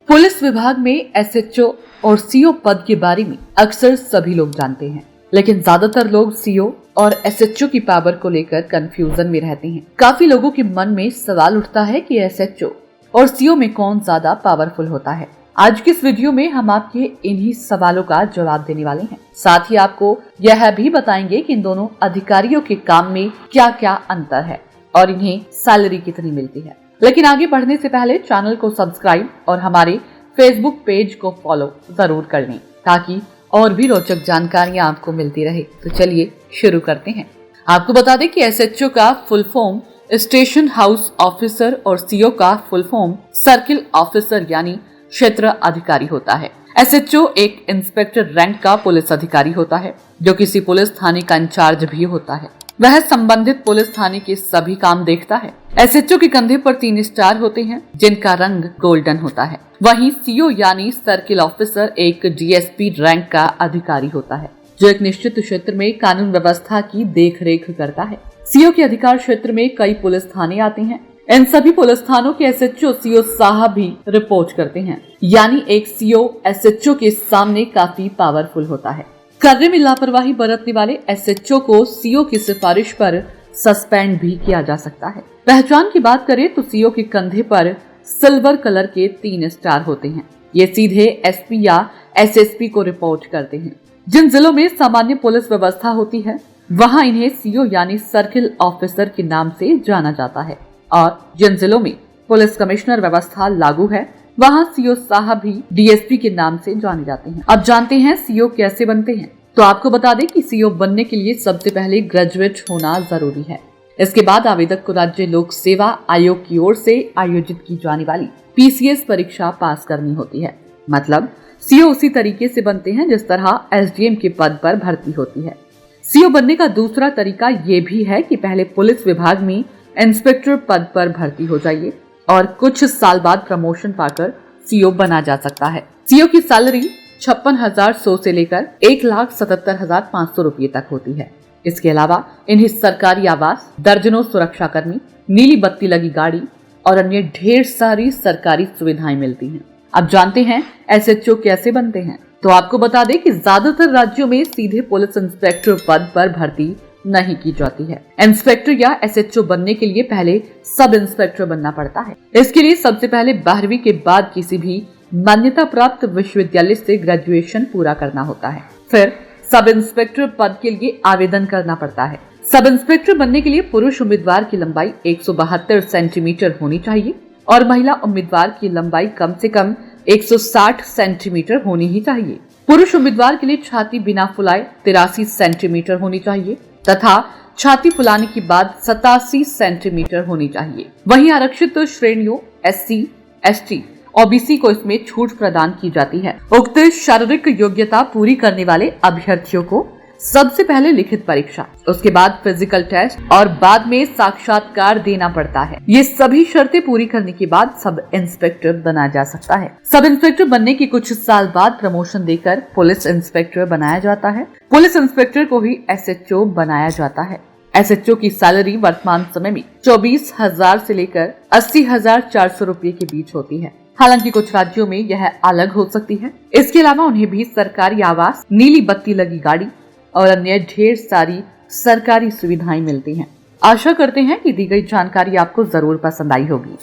Police विभाग में SHO और सीओ पद के बारे में अक्सर सभी लोग जानते हैं, लेकिन ज्यादातर लोग सीओ और एसएचओ की पावर को लेकर कंफ्यूजन में रहते हैं। काफी लोगों के मन में सवाल उठता है कि एसएचओ और सीओ में कौन ज्यादा पावरफुल होता है। आज की इस वीडियो में हम आपके इन्हीं सवालों का जवाब देने वाले हैं। साथ ही आपको यह भी बताएंगे कि इन दोनों अधिकारियों के काम में क्या क्या अंतर है और इन्हें सैलरी कितनी मिलती है। लेकिन आगे बढ़ने से पहले चैनल को सब्सक्राइब और हमारे फेसबुक पेज को फॉलो जरूर कर लें, ताकि और भी रोचक जानकारियां आपको मिलती रहे। तो चलिए शुरू करते हैं। आपको बता दें कि एसएचओ का full form station house officer और सीओ का फुल फॉर्म सर्किल ऑफिसर यानी क्षेत्र अधिकारी होता है। एसएचओ एक इंस्पेक्टर रैंक का पुलिस अधिकारी होता है, जो किसी पुलिस थाने का इंचार्ज भी होता है। वह संबंधित पुलिस थाने के सभी काम देखता है। एसएचओ के कंधे पर 3 स्टार होते हैं, जिनका रंग गोल्डन होता है। वहीं सीओ यानी सर्किल ऑफिसर एक डीएसपी रैंक का अधिकारी होता है, जो एक निश्चित क्षेत्र में कानून व्यवस्था की देखरेख करता है। सीओ के अधिकार क्षेत्र में कई पुलिस थाने आते हैं। इन सभी पुलिस थानों के एसएचओ सीओ साहब भी रिपोर्ट करते हैं, यानी एक सीओ एसएचओ के सामने काफी पावरफुल होता है। कार्य में लापरवाही बरतने वाले एसएचओ को सीओ की सिफारिश पर सस्पेंड भी किया जा सकता है। पहचान की बात करें तो सीओ के कंधे पर सिल्वर कलर के 3 स्टार होते हैं। ये सीधे एसपी या एसएसपी को रिपोर्ट करते हैं। जिन जिलों में सामान्य पुलिस व्यवस्था होती है, वहां इन्हें सीओ यानी सर्किल ऑफिसर के नाम से जाना जाता है, और जिन जिलों में पुलिस कमिश्नर व्यवस्था लागू है, वहाँ सीओ साहब भी डीएसपी के नाम से जाने जाते हैं। अब जानते हैं सीओ कैसे बनते हैं। तो आपको बता दें कि सीओ बनने के लिए सबसे पहले ग्रेजुएट होना जरूरी है। इसके बाद आवेदक को राज्य लोक सेवा आयोग की ओर से आयोजित की जाने वाली पीसीएस परीक्षा पास करनी होती है। मतलब सीओ उसी तरीके से बनते हैं जिस तरह एसडीएम के पद पर भर्ती होती है। सीओ बनने का दूसरा तरीका ये भी है कि पहले पुलिस विभाग में इंस्पेक्टर पद पर भर्ती हो जाइए और कुछ साल बाद प्रमोशन पाकर सीओ बना जा सकता है। सीओ की सैलरी 56,100 से लेकर 1,77,500 रुपये तक होती है। इसके अलावा इन्हें सरकारी आवास, दर्जनों सुरक्षा कर्मी, नीली बत्ती लगी गाड़ी और अन्य ढेर सारी सरकारी सुविधाएं मिलती हैं। अब जानते हैं एसएचओ कैसे बनते हैं। तो आपको बता दें कि ज्यादातर राज्यों में सीधे पुलिस इंस्पेक्टर पद पर भर्ती नहीं की जाती है। इंस्पेक्टर या एसएचओ बनने के लिए पहले सब इंस्पेक्टर बनना पड़ता है। इसके लिए सबसे पहले 12वीं के बाद किसी भी मान्यता प्राप्त विश्वविद्यालय से ग्रेजुएशन पूरा करना होता है। फिर सब इंस्पेक्टर पद के लिए आवेदन करना पड़ता है। सब इंस्पेक्टर बनने के लिए पुरुष उम्मीदवार की लंबाई 172 सेंटीमीटर होनी चाहिए और महिला उम्मीदवार की लंबाई कम से कम 160 सेंटीमीटर होनी ही चाहिए। पुरुष उम्मीदवार के लिए छाती बिना फुलाए 83 सेंटीमीटर होनी चाहिए तथा छाती फुलाने के बाद 87 सेंटीमीटर होनी चाहिए। वहीं आरक्षित श्रेणियों एससी, एसटी, ओबीसी को इसमें छूट प्रदान की जाती है। उक्त शारीरिक योग्यता पूरी करने वाले अभ्यर्थियों को सबसे पहले लिखित परीक्षा, उसके बाद फिजिकल टेस्ट और बाद में साक्षात्कार देना पड़ता है। ये सभी शर्तें पूरी करने के बाद सब इंस्पेक्टर बना जा सकता है। सब इंस्पेक्टर बनने के कुछ साल बाद प्रमोशन देकर पुलिस इंस्पेक्टर बनाया जाता है। पुलिस इंस्पेक्टर को ही एसएचओ बनाया जाता है। एसएचओ की सैलरी वर्तमान समय में 24,000 से लेकर 80,400 रुपये के बीच होती है। हालांकि कुछ राज्यों में यह अलग हो सकती है। इसके अलावा उन्हें भी सरकारी आवास, नीली बत्ती लगी गाड़ी और अन्य ढेर सारी सरकारी सुविधाएं मिलती हैं। आशा करते हैं कि दी गई जानकारी आपको जरूर पसंद आई होगी।